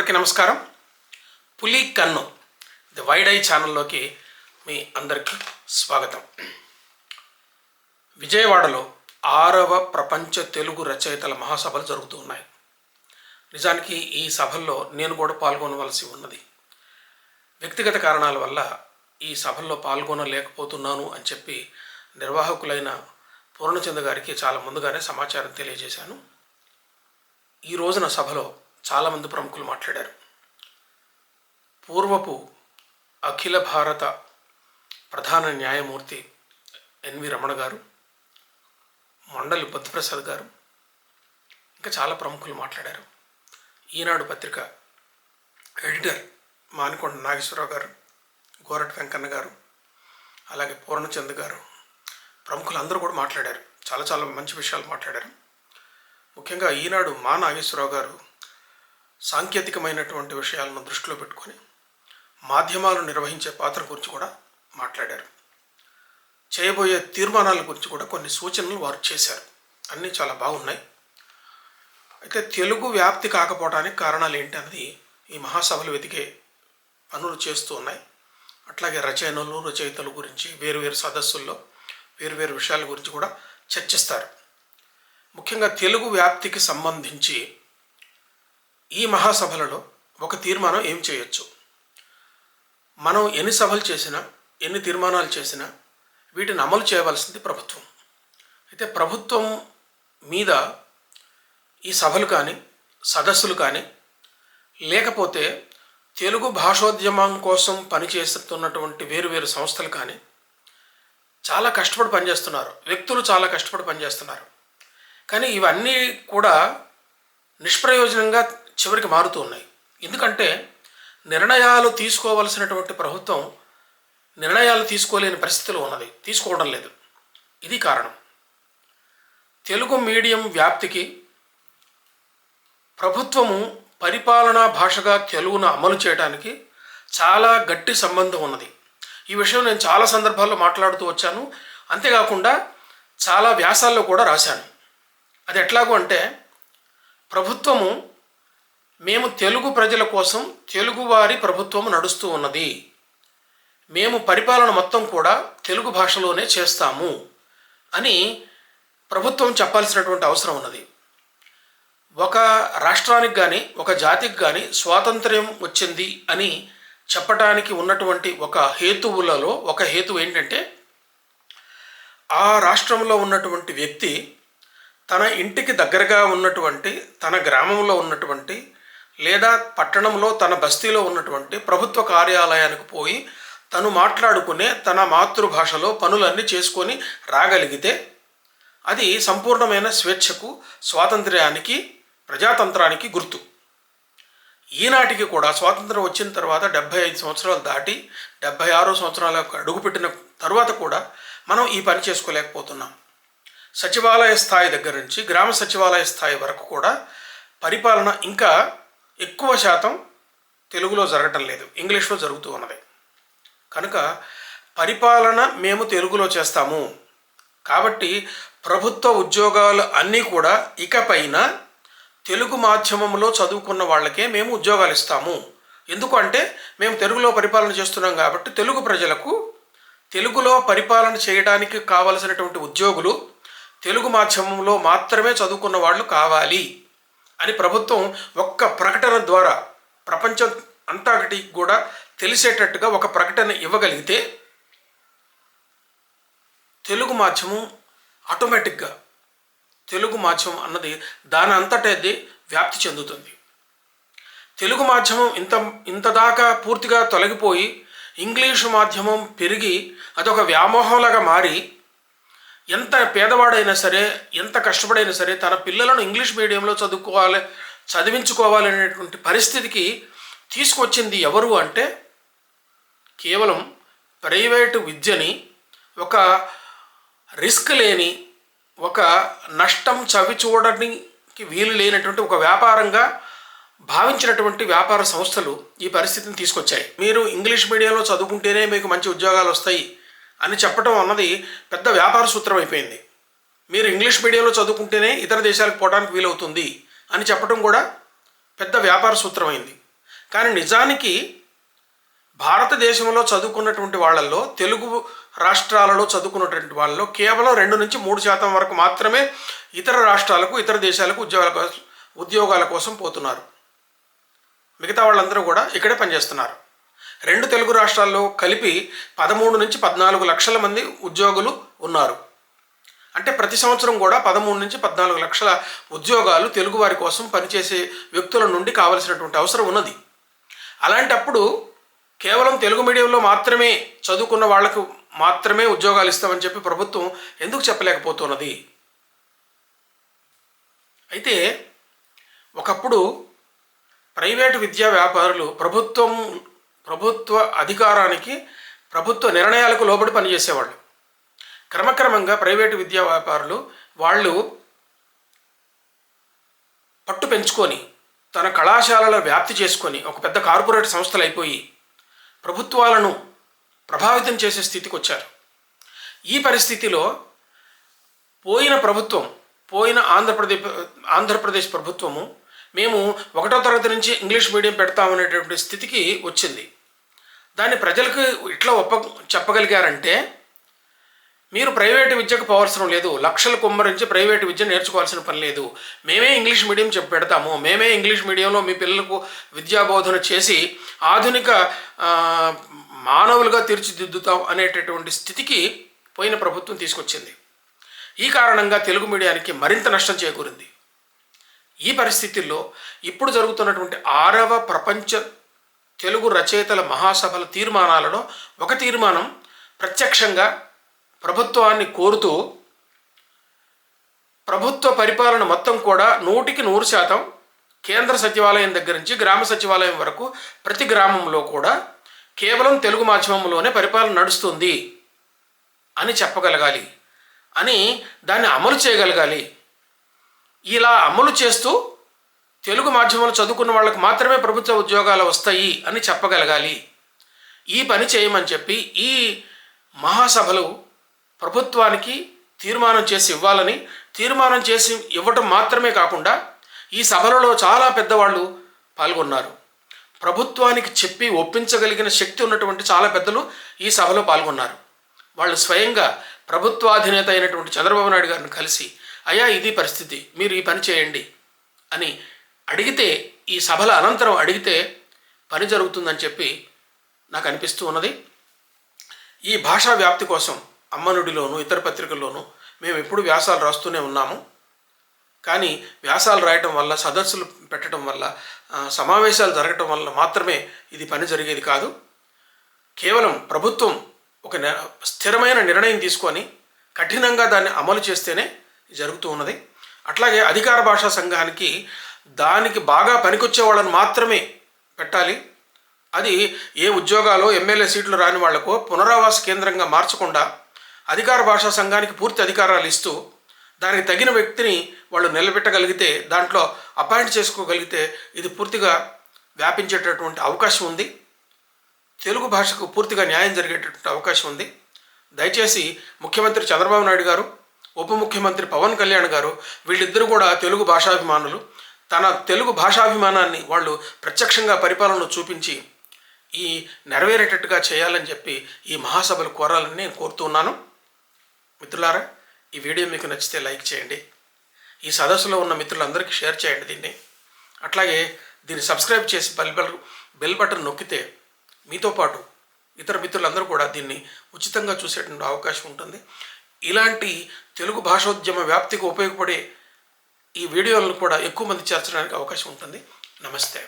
అందరికీ నమస్కారం. పులి కన్ను ది వైడ్ ఐ ఛానల్లోకి మీ అందరికీ స్వాగతం. విజయవాడలో 6వ ప్రపంచ తెలుగు రచయితల మహాసభలు జరుగుతూ ఉన్నాయి. నిజానికి ఈ సభల్లో నేను కూడా పాల్గొనవలసి ఉన్నది. వ్యక్తిగత కారణాల వల్ల ఈ సభల్లో పాల్గొనలేకపోతున్నాను అని చెప్పి నిర్వాహకులైన పూర్ణచంద్ర గారికి చాలా ముందుగానే సమాచారం తెలియజేశాను. ఈ రోజున సభలో చాలామంది ప్రముఖులు మాట్లాడారు. పూర్వపు అఖిల భారత ప్రధాన న్యాయమూర్తి ఎన్వి రమణ గారు, మండలి బుద్ధప్రసాద్ గారు, ఇంకా చాలా ప్రముఖులు మాట్లాడారు. ఈనాడు పత్రిక ఎడిటర్ మానికొండ నాగేశ్వరరావు గారు, గోరటి వెంకన్న గారు, అలాగే పూర్ణచంద్ర గారు, ప్రముఖులు అందరూ కూడా మాట్లాడారు. చాలా మంచి విషయాలు మాట్లాడారు. ముఖ్యంగా ఈనాడు మా నాగేశ్వరరావు గారు సాంకేతికమైనటువంటి విషయాలను దృష్టిలో పెట్టుకొని మాధ్యమాలు నిర్వహించే పాత్ర గురించి కూడా మాట్లాడారు. చేయబోయే తీర్మానాల గురించి కూడా కొన్ని సూచనలు వారు చేశారు. అన్నీ చాలా బాగున్నాయి. అయితే తెలుగు వ్యాప్తి కాకపోవడానికి కారణాలు ఏంటి అన్నది ఈ మహాసభలు వెతికే పనులు చేస్తూ ఉన్నాయి. అట్లాగే రచయితల గురించి వేరువేరు సదస్సుల్లో వేరువేరు విషయాల గురించి కూడా చర్చిస్తారు. ముఖ్యంగా తెలుగు వ్యాప్తికి సంబంధించి ఈ మహాసభలలో ఒక తీర్మానం ఏం చేయొచ్చు, మనం ఎన్ని సభలు చేసినా ఎన్ని తీర్మానాలు చేసినా వీటిని అమలు చేయవలసింది ప్రభుత్వం. అయితే ప్రభుత్వం మీద ఈ సభలు కానీ సదస్సులు కానీ లేకపోతే తెలుగు భాషోద్యమం కోసం పనిచేస్తున్నటువంటి వేరువేరు సంస్థలు కానీ చాలా కష్టపడి పనిచేస్తున్నారు. వ్యక్తులు చాలా కష్టపడి పనిచేస్తున్నారు. కానీ ఇవన్నీ కూడా నిష్ప్రయోజనంగా చివరికి మారుతూ ఉన్నాయి. ఎందుకంటే నిర్ణయాలు తీసుకోవలసినటువంటి ప్రభుత్వం నిర్ణయాలు తీసుకోలేని పరిస్థితిలో ఉన్నది, తీసుకోవడం లేదు. ఇది కారణం. తెలుగు మీడియం వ్యాప్తికి ప్రభుత్వము పరిపాలనా భాషగా తెలుగును అమలు చేయడానికి చాలా గట్టి సంబంధం ఉన్నది. ఈ విషయం నేను చాలా సందర్భాల్లో మాట్లాడుతూ వచ్చాను. అంతేకాకుండా చాలా వ్యాసాల్లో కూడా రాశాను. అది ఎట్లాగో అంటే, ప్రభుత్వము మేము తెలుగు ప్రజల కోసం తెలుగువారి ప్రభుత్వము నడుస్తూ ఉన్నది, మేము పరిపాలన మొత్తం కూడా తెలుగు భాషలోనే చేస్తాము అని ప్రభుత్వం చెప్పాల్సినటువంటి అవసరం ఉన్నది. ఒక రాష్ట్రానికి కానీ ఒక జాతికి కానీ స్వాతంత్ర్యం వచ్చింది అని చెప్పడానికి ఉన్నటువంటి ఒక హేతువులలో ఒక హేతువు ఏంటంటే, ఆ రాష్ట్రంలో ఉన్నటువంటి వ్యక్తి తన ఇంటికి దగ్గరగా ఉన్నటువంటి, తన గ్రామంలో ఉన్నటువంటి లేదా పట్టణంలో తన బస్తీలో ఉన్నటువంటి ప్రభుత్వ కార్యాలయానికి పోయి తను మాట్లాడుకునే తన మాతృభాషలో పనులన్నీ చేసుకొని రాగలిగితే అది సంపూర్ణమైన స్వేచ్ఛకు, స్వాతంత్ర్యానికి, ప్రజాతంత్రానికి గుర్తు. ఈనాటికి కూడా స్వాతంత్రం వచ్చిన తర్వాత 75 సంవత్సరాలు దాటి 76 సంవత్సరాలకు అడుగుపెట్టిన తర్వాత కూడా మనం ఈ పని చేసుకోలేకపోతున్నాం. సచివాలయ స్థాయి దగ్గర నుంచి గ్రామ సచివాలయ స్థాయి వరకు కూడా పరిపాలన ఇంకా ఎక్కువ శాతం తెలుగులో జరగటం లేదు, ఇంగ్లీష్లో జరుగుతూ ఉన్నది. కనుక పరిపాలన మేము తెలుగులో చేస్తాము కాబట్టి ప్రభుత్వ ఉద్యోగాలు అన్నీ కూడా ఇకపైన తెలుగు మాధ్యమంలో చదువుకున్న వాళ్ళకే మేము ఉద్యోగాలు ఇస్తాము. ఎందుకంటే మేము తెలుగులో పరిపాలన చేస్తున్నాం కాబట్టి తెలుగు ప్రజలకు తెలుగులో పరిపాలన చేయడానికి కావలసినటువంటి ఉద్యోగులు తెలుగు మాధ్యమంలో మాత్రమే చదువుకున్న వాళ్ళు కావాలి అని ప్రభుత్వం ఒక్క ప్రకటన ద్వారా ప్రపంచం అంతటి కూడా తెలిసేటట్టుగా ఒక ప్రకటన ఇవ్వగలిగితే తెలుగు మాధ్యమం ఆటోమేటిక్గా తెలుగు మాధ్యమం అన్నది దాని అంతటది వ్యాప్తి చెందుతుంది. తెలుగు మాధ్యమం ఇంత దాకా పూర్తిగా తొలగిపోయి ఇంగ్లీషు మాధ్యమం పెరిగి అదొక వ్యామోహంలాగా మారి ఎంత పేదవాడైనా సరే ఎంత కష్టపడైనా సరే తన పిల్లలను ఇంగ్లీష్ మీడియంలో చదివించుకోవాలి అనేటువంటి పరిస్థితికి తీసుకొచ్చింది ఎవరు అంటే కేవలం ప్రైవేటు విద్యని ఒక రిస్క్ లేని, ఒక నష్టం చవి చూడడానికి వీలు లేనటువంటి ఒక వ్యాపారంగా భావించినటువంటి వ్యాపార సంస్థలు ఈ పరిస్థితిని తీసుకొచ్చాయి. మీరు ఇంగ్లీష్ మీడియంలో చదువుకుంటేనే మీకు మంచి ఉద్యోగాలు వస్తాయి అని చెప్పడం అన్నది పెద్ద వ్యాపార సూత్రం అయిపోయింది. మీరు ఇంగ్లీష్ మీడియంలో చదువుకుంటేనే ఇతర దేశాలకు పోవడానికి వీలవుతుంది అని చెప్పడం కూడా పెద్ద వ్యాపార సూత్రమైంది. కానీ నిజానికి భారతదేశంలో చదువుకున్నటువంటి వాళ్ళల్లో, తెలుగు రాష్ట్రాలలో చదువుకున్నటువంటి వాళ్ళలో కేవలం 2-3% వరకు మాత్రమే ఇతర రాష్ట్రాలకు, ఇతర దేశాలకు ఉద్యోగాల కోసం పోతున్నారు. మిగతా వాళ్ళందరూ కూడా ఇక్కడే పనిచేస్తున్నారు. 2 తెలుగు రాష్ట్రాల్లో కలిపి 13-14 లక్షల మంది ఉద్యోగులు ఉన్నారు. అంటే ప్రతి సంవత్సరం కూడా 13-14 లక్షల ఉద్యోగాలు తెలుగు వారి కోసం పనిచేసే వ్యక్తుల నుండి కావలసినటువంటి అవసరం ఉన్నది. అలాంటప్పుడు కేవలం తెలుగు మీడియంలో మాత్రమే చదువుకున్న వాళ్లకు మాత్రమే ఉద్యోగాలు ఇస్తామని చెప్పి ప్రభుత్వం ఎందుకు చెప్పలేకపోతున్నది? అయితే ఒకప్పుడు ప్రైవేటు విద్యా వ్యాపారులు ప్రభుత్వ అధికారానికి, ప్రభుత్వ నిర్ణయాలకు లోబడి పనిచేసేవాళ్ళు. క్రమక్రమంగా ప్రైవేటు విద్యా వ్యాపారులు వాళ్ళు పట్టు పెంచుకొని తన కళాశాలల వ్యాప్తి చేసుకొని ఒక పెద్ద కార్పొరేట్ సంస్థలు అయిపోయి ప్రభుత్వాలను ప్రభావితం చేసే స్థితికి వచ్చారు. ఈ పరిస్థితిలో పోయిన ఆంధ్రప్రదేశ్ ప్రభుత్వము మేము 1వ తరగతి నుంచి ఇంగ్లీష్ మీడియం పెడతామనేటువంటి స్థితికి వచ్చింది. దాన్ని ప్రజలకు ఇట్లా చెప్పగలిగారంటే, మీరు ప్రైవేటు విద్యకు పోవాల్సిన లేదు, లక్షల కుమ్మరించి ప్రైవేటు విద్య నేర్చుకోవాల్సిన పని లేదు, మేమే ఇంగ్లీష్ మీడియం పెడతాము, మేమే ఇంగ్లీష్ మీడియంలో మీ పిల్లలకు విద్యాబోధన చేసి ఆధునిక మానవులుగా తీర్చిదిద్దుతాం అనేటటువంటి స్థితికి పోయిన ప్రభుత్వం తీసుకొచ్చింది. ఈ కారణంగా తెలుగు మీడియానికి మరింత నష్టం చేకూరింది. ఈ పరిస్థితుల్లో ఇప్పుడు జరుగుతున్నటువంటి 6వ ప్రపంచ తెలుగు రచయితల మహాసభల తీర్మానాలలో ఒక తీర్మానం ప్రత్యక్షంగా ప్రభుత్వాన్ని కోరుతూ, ప్రభుత్వ పరిపాలన మొత్తం కూడా 100% కేంద్ర సచివాలయం దగ్గర నుంచి గ్రామ సచివాలయం వరకు ప్రతి గ్రామంలో కూడా కేవలం తెలుగు మాధ్యమంలోనే పరిపాలన నడుస్తుంది అని చెప్పగలగాలి, అని దాన్ని అమలు చేయగలగాలి. ఇలా అమలు చేస్తూ తెలుగు మాధ్యమంలో చదువుకున్న వాళ్ళకు మాత్రమే ప్రభుత్వ ఉద్యోగాలు వస్తాయి అని చెప్పగలగాలి. ఈ పని చేయమని చెప్పి ఈ మహాసభలు ప్రభుత్వానికి తీర్మానం చేసి ఇవ్వాలని, తీర్మానం చేసి ఇవ్వటం మాత్రమే కాకుండా ఈ సభలలో చాలా పెద్దవాళ్ళు పాల్గొన్నారు. ప్రభుత్వానికి చెప్పి ఒప్పించగలిగిన శక్తి ఉన్నటువంటి చాలా పెద్దలు ఈ సభలో పాల్గొన్నారు. వాళ్ళు స్వయంగా ప్రభుత్వాధినేత అయినటువంటి చంద్రబాబు నాయుడు గారిని కలిసి, అయ్యా ఇది పరిస్థితి, మీరు ఈ పని చేయండి అని అడిగితే, ఈ సభల అనంతరం అడిగితే పని జరుగుతుందని చెప్పి నాకు అనిపిస్తూ ఉన్నది. ఈ భాషా వ్యాప్తి కోసం అమ్మనుడిలోను ఇతర పత్రికల్లోనూ మేము ఎప్పుడు వ్యాసాలు రాస్తూనే ఉన్నాము. కానీ వ్యాసాలు రాయటం వల్ల, సదస్సులు పెట్టడం వల్ల, సమావేశాలు జరగటం వల్ల మాత్రమే ఇది పని జరిగేది కాదు. కేవలం ప్రభుత్వం ఒక స్థిరమైన నిర్ణయం తీసుకొని కఠినంగా దాన్ని అమలు చేస్తేనే జరుగుతూ ఉన్నది. అట్లాగే అధికార భాషా సంఘానికి దానికి బాగా పనికొచ్చే వాళ్ళని మాత్రమే పెట్టాలి. అది ఏ ఉద్యోగాలు, ఎమ్మెల్యే సీట్లు రాని వాళ్లకు పునరావాస కేంద్రంగా మార్చకుండా అధికార భాషా సంఘానికి పూర్తి అధికారాలు ఇస్తూ దానికి తగిన వ్యక్తిని వాళ్ళు నిలబెట్టగలిగితే, దాంట్లో అపాయింట్ చేసుకోగలిగితే ఇది పూర్తిగా వ్యాపించేటటువంటి అవకాశం ఉంది. తెలుగు భాషకు పూర్తిగా న్యాయం జరిగేటటువంటి అవకాశం ఉంది. దయచేసి ముఖ్యమంత్రి చంద్రబాబు నాయుడు గారు, ఉప ముఖ్యమంత్రి పవన్ కళ్యాణ్ గారు వీళ్ళిద్దరూ కూడా తెలుగు భాషాభిమానులు. తన తెలుగు భాషాభిమానాన్ని వాళ్ళు ప్రత్యక్షంగా పరిపాలనలో చూపించి ఈ నెరవేరేటట్టుగా చేయాలని చెప్పి ఈ మహాసభలు కోరాలని నేను కోరుతున్నాను. మిత్రులారా, ఈ వీడియో మీకు నచ్చితే లైక్ చేయండి. ఈ సదస్సులో ఉన్న మిత్రులందరికీ షేర్ చేయండి దీన్ని. అట్లాగే దీన్ని సబ్స్క్రైబ్ చేసి బెల్ బటన్ నొక్కితే మీతో పాటు ఇతర మిత్రులందరూ కూడా దీన్ని ఉచితంగా చూసేటువంటి అవకాశం ఉంటుంది. ఇలాంటి తెలుగు భాషోద్యమ వ్యాప్తికి ఉపయోగపడే ఈ వీడియోలను కూడా ఎక్కువ మంది చేర్చడానికి అవకాశం ఉంటుంది. నమస్తే.